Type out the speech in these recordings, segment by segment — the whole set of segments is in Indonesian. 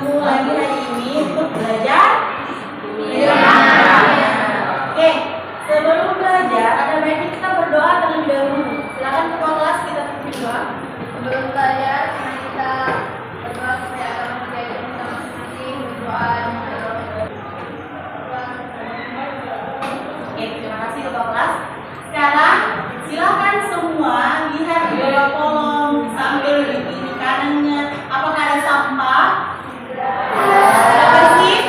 ketemu lagi hari ini untuk belajar. Oke, sebelum belajar ada baiknya kita berdoa terlebih dahulu. Silakan ketua kelas kita berdoa. Sebelum belajar, mari kita berdoa supaya Allah menjadi kita masing-masing berdoa. Oke, terima kasih ketua kelas. Sekarang silakan semua lihat di bawah kolom sambil di kiri kanannya. Apakah ada sampah? Sudah bersih?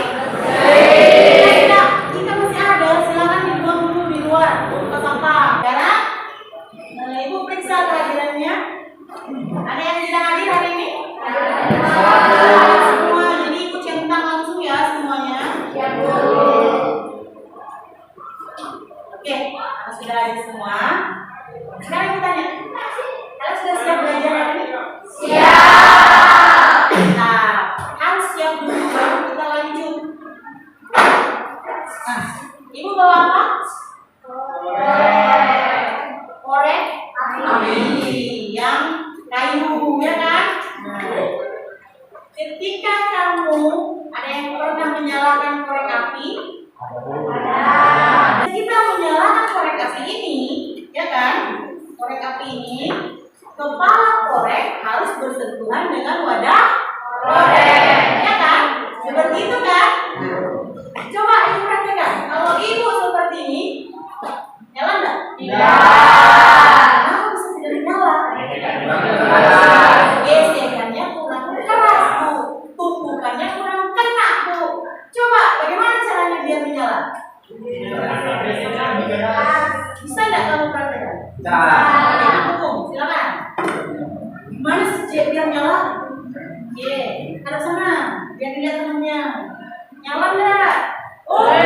Tidak. Jika masih ada, silakan dibuang dulu di luar untuk sampah. Sekarang, Ibu periksa kehadirannya. Ada yang tidak hadir hari ini? Ada semua. Jadi ikut centang langsung ya semuanya. Ya, Bu. Oke, sudah hadir semua. Sekarang kita tanya, kalian sudah siap belajar hari ini? Siap. Nah, harus siap dulu baru kita lanjut. Nah, Ibu bawa apa? Korek api yang kayu, ya kan? Nah, ketika kamu ada yang pernah menyalakan korek api? Ada. Kita menyalakan korek api ini, ya kan? Korek api ini, kepala korek harus bersentuhan dengan wadah korek, ya kan? Seperti itu kan? Coba Ibu perhatikan, kalau Ibu seperti ini, nyala nggak? Kenapa bisa tidak nyala? Gesekannya kurang keras, Bu. Tumpukannya kurang kena, Bu. Coba bagaimana caranya biar menyala? Bisa nggak kamu praktekkan? Oke, hukum, silakan. Gimana sih biar nyala? Ada sana, biar dilihat temannya. Nyala nggak? Oke.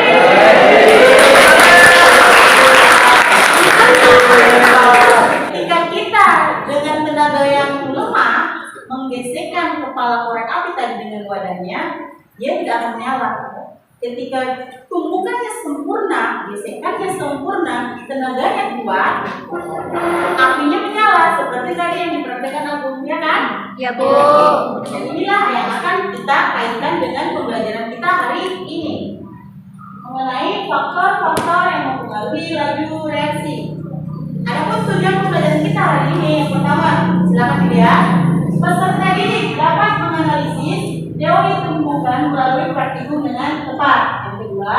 Ketika kita dengan tenaga yang lemah menggesekkan kepala korek api tadi dengan wadahnya, dia tidak akan menyala. Ketika tumpukannya sempurna, gesekannya sempurna, tenaganya kuat, apinya menyala seperti tadi yang diperhatikan Agung, ya kan? Ya, Bu. Dan inilah yang akan kita kaitkan dengan pembelajaran kita hari ini mengenai faktor-faktor yang mempengaruhi laju reaksi. Adapun tujuan pembelajaran kita hari ini yang pertama, silakan dilihat. Peserta didik dapat menganalisis teori tumbukan melalui praktikum dengan tepat. Yang kedua,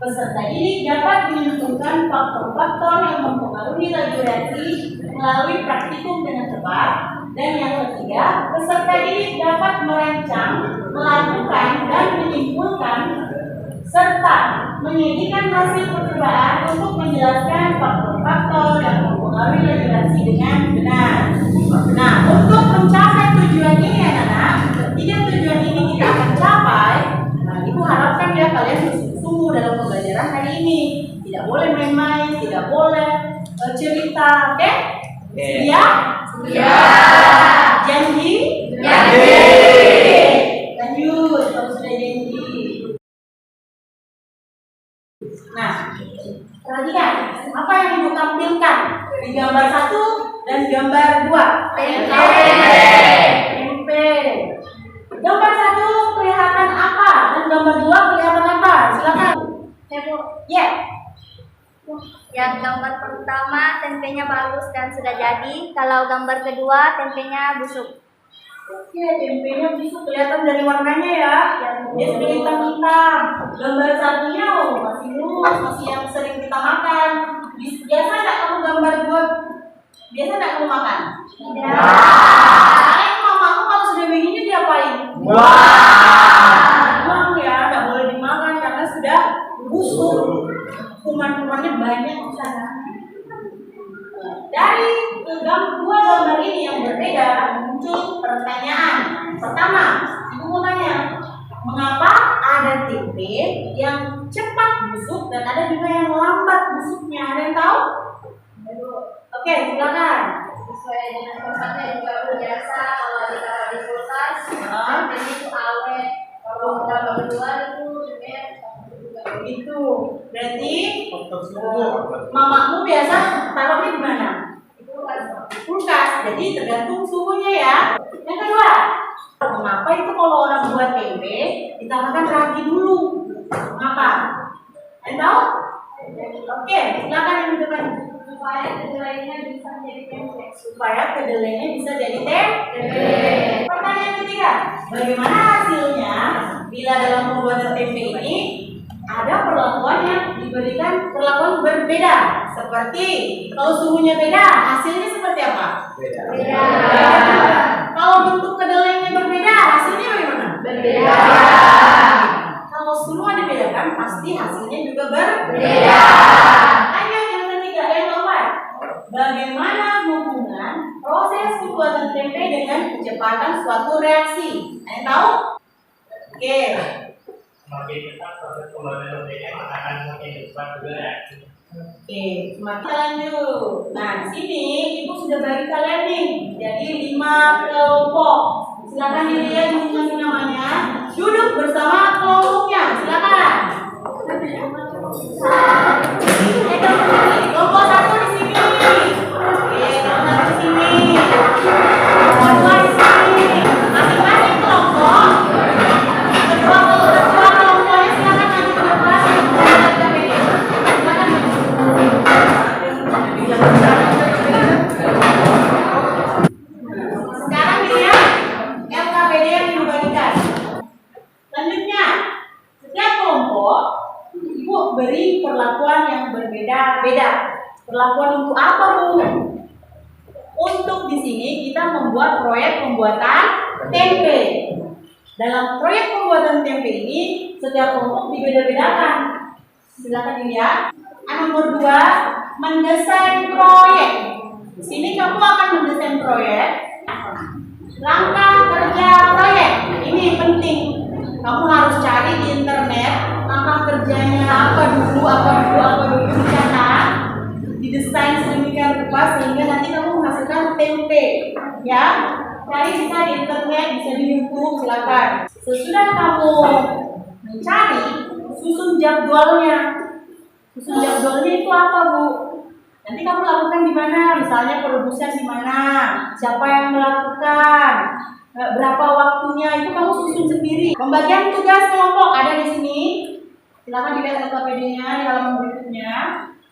peserta didik dapat menentukan faktor-faktor yang mempengaruhi laju reaksi melalui praktikum dengan tepat. Dan yang ketiga, peserta didik dapat merancang, melakukan, dan menyimpulkan serta menyajikan hasil percobaan untuk menjelaskan faktor-faktor yang mempengaruhi laju reaksi dengan benar. Nah, untuk mencapai tujuan ini anak-anak, ketika tujuan ini kita akan capai, nah Ibu harapkan ya kalian bersungguh-sungguh dalam pembelajaran hari ini. Tidak boleh main-main, tidak boleh cerita, oke? Siap? Siap. Janji? Janji. Lanjut, kalau sudah janji. Nah, perhatikan apa yang Ibu tampilkan di gambar 1 dan gambar 2. Tempe. Gambar 1 kelihatan apa dan gambar 2 kelihatan apa? Silakan. Ya. Yang gambar pertama tempenya bagus dan sudah jadi. Kalau gambar kedua tempenya busuk. Oke, tempenya bisa kelihatan dari warnanya ya. Dia sudah hitam-hitam. Gambar satunya masih mulus, masih yang sering kita makan. Biasa nggak kamu gambar 2? Biasa nggak kamu makan? Tidak. Karena mamaku kalau sudah begini diapain? Buang ya, nggak boleh dimakan karena sudah busuk. Kuman-kumannya banyak di sana. Dari dua gambar ini yang berbeda muncul pertanyaan. Pertama, Ibu mau tanya, mengapa ada tempe yang cepat busuk dan ada juga yang lambat busuknya? Ada yang tahu? Oke, silakan. Sesuai dengan tempatnya juga biasa. Kalau ditaruh di kulkas, tempenya itu awet. Kalau gambar kedua itu tempenya Itu berarti mamamu biasa taruhnya di mana? Kulkas. Jadi tergantung suhunya ya. Yang kedua, mengapa itu kalau orang buat tempe Ditambahkan ragi dulu. Mengapa? Kalian tahu? Oke, silakan yang di depan. Supaya kedelainya bisa jadi tempe. Supaya kedelainya bisa jadi tempe. Pertanyaan ketiga, bagaimana hasilnya bila dalam pembuatan tempe ini ada perlakuan yang diberikan perlakuan berbeda? Seperti kalau suhunya beda, hasilnya seperti apa? Beda. Kalau bentuk kedelainya berbeda, hasilnya bagaimana? Berbeda. Kalau semua dibedakan, pasti hasilnya juga berbeda. Ayo yang ketiga, yang keempat. Bagaimana hubungan proses pembuatan tempe dengan kecepatan suatu reaksi? Kalian tahu? Oke. Semakin cepat proses pembuatan tempenya akan semakin cepat juga reaksi. Oke, semakin lanjut. Nah, di sini ibu sudah bagi kalian nih, jadi 5 kelompok. Silakan dilihat masing-masing namanya. Duduk bersama kelompoknya. Silakan. Kelompok 1 di sini. Oke, kelompok 1 di sini. Kelompok 2 di sini. Masing-masing kelompok. Kedua kelompoknya silakan maju ke depan. Sekarang dilihat LKPD yang dibagikan. Selanjutnya, setiap kelompok ibu beri perlakuan yang berbeda-beda. Perlakuan untuk apa, Bu? Untuk di sini kita membuat proyek pembuatan tempe. Dalam proyek pembuatan tempe ini setiap kelompok dibeda-bedakan. Silakan dilihat. Nomor 2, mendesain proyek. Di sini kamu akan mendesain proyek. Langkah kerja proyek ini penting. Kamu harus cari di internet langkah kerjanya apa dulu dicatat, didesain sedemikian rupa sehingga nanti kamu menghasilkan tempe. Ya, cari bisa di internet, bisa di YouTube, silakan. Sesudah kamu mencari, susun jadwalnya. Susun jadwalnya itu apa, Bu? Nanti kamu lakukan di mana? Misalnya produsen di mana? Siapa yang melakukan? Berapa waktunya? Itu kamu susun sendiri. Pembagian tugas kelompok ada di sini. Silakan dilihat LKPD-nya di halaman berikutnya.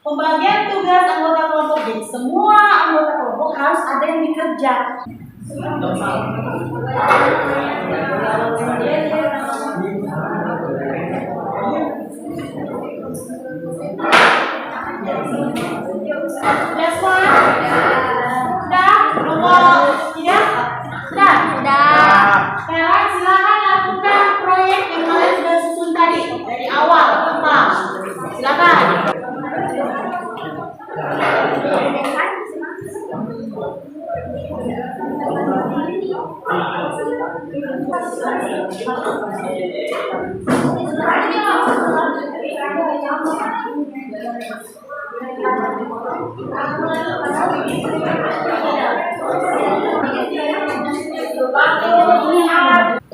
Pembagian tugas anggota kelompok. Jadi semua anggota kelompok harus ada yang dikerja. Sudah semua? Sudah? Nomor 3? Sudah? Sekarang silakan lakukan proyek yang kalian sudah susun tadi dari awal tentang. Silakan.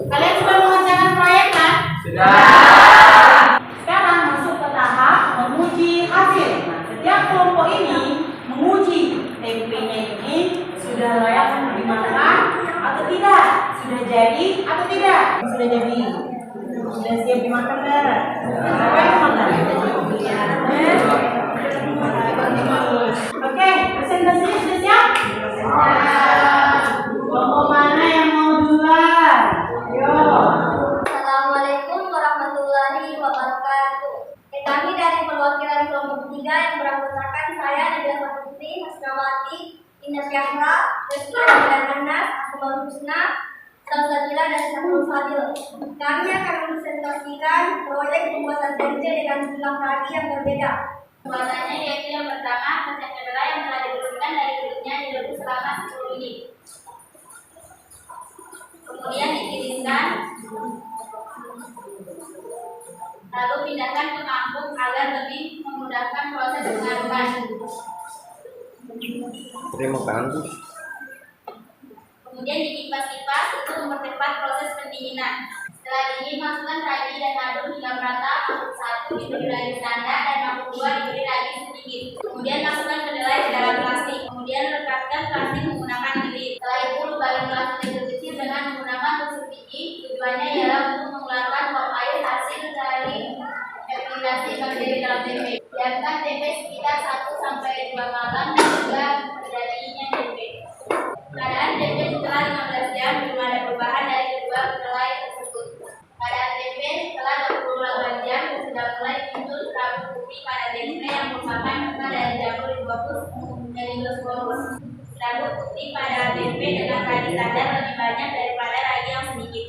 Kalian sudah mengerjakan proyek kan? Sudah. Sekarang masuk ke tahap menguji hasil. Setiap kelompok ini menguji tempenya ini sudah layak dimakan atau tidak, sudah jadi atau tidak. Sudah jadi, sudah siap dimakan kan? Siapa yang makan? Oke, presentasinya sudah siap? Kelompok mana yang mau duluan? Ayo. Assalamualaikum warahmatullahi wabarakatuh. Kami dari perwakilan kelompok 3 yang beranggotakan saya Nadia Putri, Hasnawati, Ines Yahra, Rizky dan Anas, Asmaul Husna, Salsabila dan Syafrul Fadil. Kami akan mempresentasikan proyek pembuatan tempe dengan jumlah ragi yang berbeda. Pembuatannya yaitu yang pertama, kacang kedelai yang telah dibersihkan dari kulitnya direbus selama 10 menit. Kemudian ditiriskan, lalu pindahkan ke mangkuk agar lebih memudahkan proses pengarukan. Terima kasih. Kemudian dikipas-kipas untuk mempercepat proses pendinginan. Setelah dingin, masukkan ragi dan aduk hingga merata. Mangkuk 1 diberi ragi standar dan mangkuk 2 diberi ragi sedikit. Kemudian masukkan kedelai ke dalam plastik. Kemudian rekatkan plastik menggunakan lilin. Setelah itu lubangi plastik kecil-kecil dengan menggunakan tusuk gigi. Tujuannya ialah untuk mengeluarkan elaborasi bakteri dalam tempe. Biarkan tempe sekitar 1 sampai 2 malam hingga terjadinya tempe. Keadaan tempe setelah 15 jam belum ada perubahan dari kedua kedelai tersebut. Keadaan tempe setelah 28 jam sudah mulai muncul serabut putih pada tempe yang merupakan buah dari jamur Rhizopus melanosporus. Serabut putih pada tempe dengan ragi standar lebih banyak daripada ragi yang sedikit.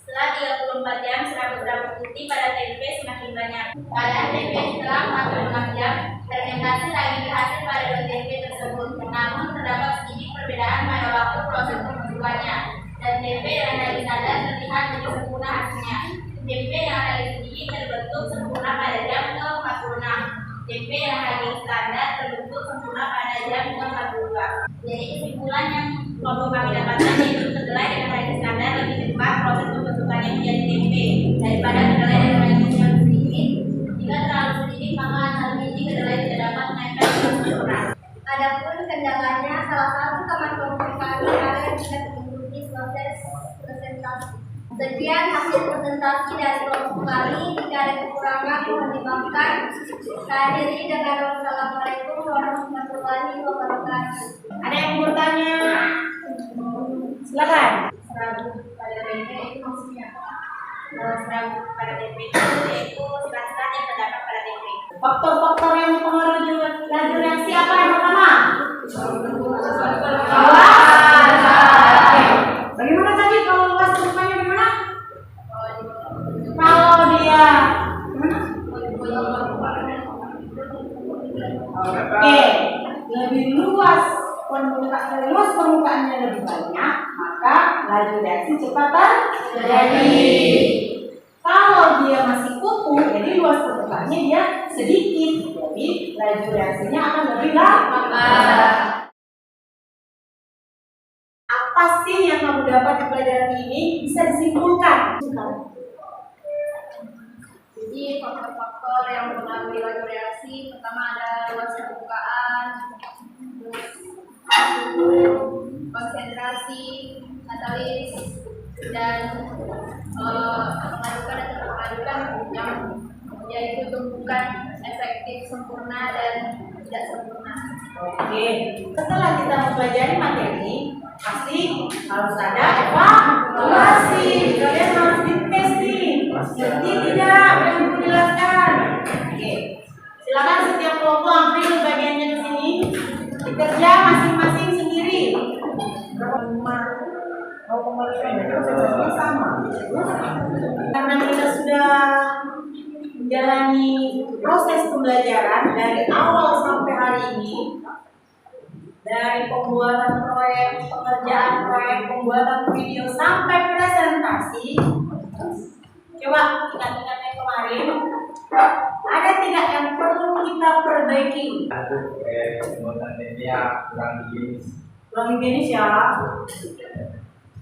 Setelah 34 jam, serabut-serabut putih pada tempe semakin banyak. Keadaan tempe setelah 46 jam, fermentasi lagi berhasil pada dua tempe tersebut. Namun terdapat sedikit perbedaan pada waktu proses pembentukannya. Dan tempe yang ragi standar terlihat lebih sempurna hasilnya. Tempe yang ragi sedikit terbentuk sempurna pada jam ke-46. Tempe yang ragi standar terbentuk sempurna pada jam ke-42. Jadi kesimpulan yang kelompok kami dapatkan yaitu kedelai dengan ragi standar lebih cepat proses pembentukannya menjadi tempe daripada kedelai dengan ragi yang sedikit. Jika terlalu sedikit maka hal biji kedelai tidak dapat menempel dengan sempurna. Adapun kendalanya, salah satu teman kelompok kami ada yang tidak mengikuti proses presentasi. Sekian hasil presentasi dari kelompok kami. Jika ada kekurangan mohon dimaafkan. Saya akhiri dengan wassalamualaikum warahmatullahi wabarakatuh. Ada yang bertanya? Silakan. Serabut pada tempe itu maksudnya apa? Serabut pada tempe itu yaitu serat-serat yang terdapat pada tempe. Faktor-faktor yang mempengaruhi laju reaksi apa yang pertama? Luas. Oke. Bagaimana tadi kalau luas rupanya gimana? Kalau dia Oke, lebih luas permukaannya lebih banyak, maka laju reaksi cepat terjadi. Kalau dia masih kupu, jadi luas permukaannya dia sedikit, jadi laju reaksinya akan lebih lambat. Apa sih yang kamu dapat di pelajaran ini bisa disimpulkan? Jadi faktor-faktor yang mempengaruhi laju reaksi pertama ada luas permukaan, terus konsentrasi, katalis, dan mengadukan dan terpadukan yang yaitu tumpukan efektif sempurna dan tidak sempurna. Oke, setelah kita mempelajari materi, pasti harus ada evaluasi. Kalian harus dites nih, ngerti tidak yang aku jelaskan? Oke, silakan setiap kelompok ambil bagiannya ke sini, dikerja masing-masing sendiri. Mau kembali sama. Karena kita sudah menjalani proses pembelajaran dari awal sampai hari ini, dari pembuatan proyek, pengerjaan proyek, pembuatan video sampai presentasi. Coba ingat-ingat yang kemarin, ada tidak yang perlu kita perbaiki? Pembuatan media kurang higienis. Kurang higienis ya.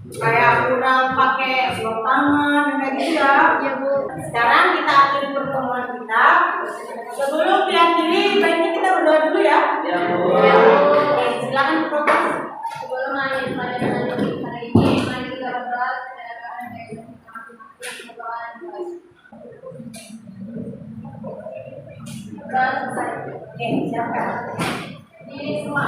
Kayak kurang pakai selop tangan, kayak gitu ya. Ya Bu. Sekarang kita akhiri pertemuan kita. Sebelum diakhiri, baiknya kita berdoa dulu ya. Ya Bu. Oke, silakan protes. Sebelum mengakhiri pelajaran hari ini, mari kita berdoa Oke, silakan. Ini semua.